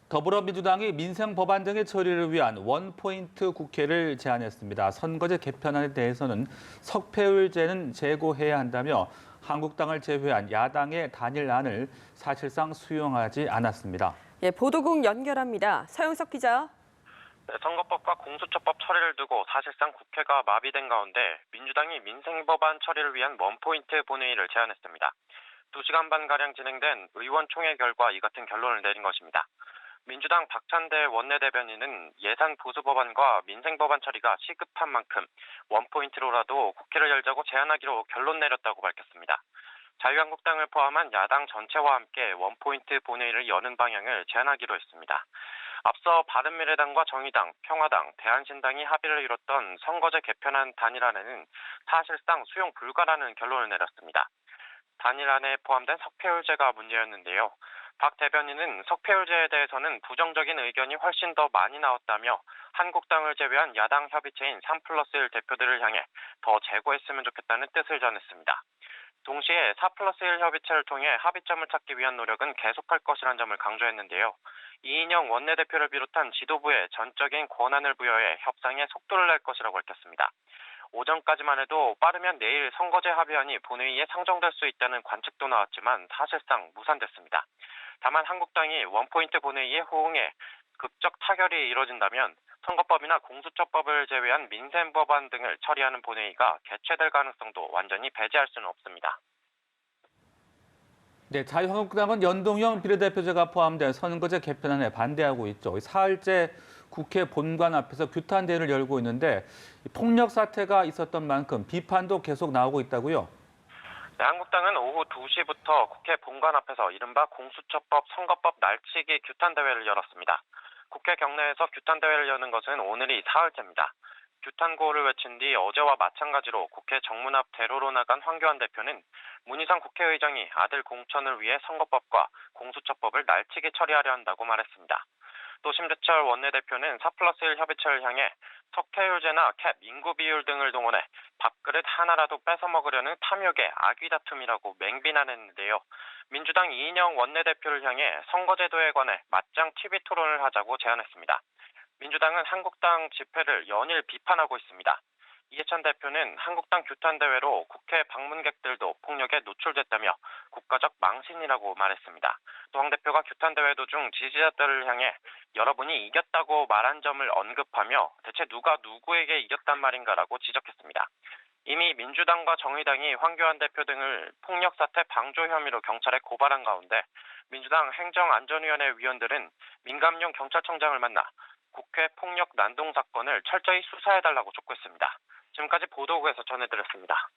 더불어민주당이 민생 법안 등의 처리를 위한 원포인트 국회를 제안했습니다. 선거제 개편안에 대해서는 석패율제는 제고해야 한다며 한국당을 제외한 야당의 단일안을 사실상 수용하지 않았습니다. 예, 보도국 연결합니다. 서영석 기자. 네, 선거법과 공수처법 처리를 두고 사실상 국회가 마비된 가운데 민주당이 민생법안 처리를 위한 원포인트 본회의를 제안했습니다. 2시간 반가량 진행된 의원총회 결과 이 같은 결론을 내린 것입니다. 민주당 박찬대 원내대변인은 예산 보수법안과 민생법안 처리가 시급한 만큼 원포인트로라도 국회를 열자고 제안하기로 결론 내렸다고 밝혔습니다. 자유한국당을 포함한 야당 전체와 함께 원포인트 본회의를 여는 방향을 제안하기로 했습니다. 앞서 바른미래당과 정의당, 평화당, 대한신당이 합의를 이뤘던 선거제 개편안 단일안에는 사실상 수용 불가라는 결론을 내렸습니다. 단일안에 포함된 석패율제가 문제였는데요. 박 대변인은 석패율제에 대해서는 부정적인 의견이 훨씬 더 많이 나왔다며 한국당을 제외한 야당 협의체인 3+1 대표들을 향해 더 제고했으면 좋겠다는 뜻을 전했습니다. 동시에 4+1 협의체를 통해 합의점을 찾기 위한 노력은 계속할 것이라는 점을 강조했는데요. 이인영 원내대표를 비롯한 지도부에 전적인 권한을 부여해 협상에 속도를 낼 것이라고 밝혔습니다. 오전까지만 해도 빠르면 내일 선거제 합의안이 본회의에 상정될 수 있다는 관측도 나왔지만 사실상 무산됐습니다. 다만 한국당이 원포인트 본회의에 호응해 극적 타결이 이뤄진다면 선거법이나 공수처법을 제외한 민생법안 등을 처리하는 본회의가 개최될 가능성도 완전히 배제할 수는 없습니다. 네, 자유한국당은 연동형 비례대표제가 포함된 선거제 개편안에 반대하고 있죠. 사흘째 국회 본관 앞에서 규탄 대회를 열고 있는데 폭력 사태가 있었던 만큼 비판도 계속 나오고 있다고요? 네, 한국당은 오후 2시부터 국회 본관 앞에서 이른바 공수처법, 선거법 날치기 규탄 대회를 열었습니다. 국회 경내에서 규탄 대회를 여는 것은 오늘이 사흘째입니다. 규탄구호를 외친 뒤 어제와 마찬가지로 국회 정문 앞 대로로 나간 황교안 대표는 문희상 국회의장이 아들 공천을 위해 선거법과 공수처법을 날치기 처리하려 한다고 말했습니다. 또 심재철 원내대표는 4+1 협의체를 향해 석패율제나 캡, 인구 비율 등을 동원해 밥그릇 하나라도 뺏어 먹으려는 탐욕의 악의 다툼이라고 맹비난했는데요. 민주당 이인영 원내대표를 향해 선거제도에 관해 맞짱 TV 토론을 하자고 제안했습니다. 민주당은 한국당 집회를 연일 비판하고 있습니다. 이해찬 대표는 한국당 규탄대회로 국회 방문객들도 폭력에 노출됐다며 국가적 망신이라고 말했습니다. 또 황 대표가 규탄대회 도중 지지자들을 향해 여러분이 이겼다고 말한 점을 언급하며 대체 누가 누구에게 이겼단 말인가라고 지적했습니다. 이미 민주당과 정의당이 황교안 대표 등을 폭력사태 방조 혐의로 경찰에 고발한 가운데 민주당 행정안전위원회 위원들은 민감용 경찰청장을 만나 국회 폭력 난동 사건을 철저히 수사해달라고 촉구했습니다. 지금까지 보도국에서 전해드렸습니다.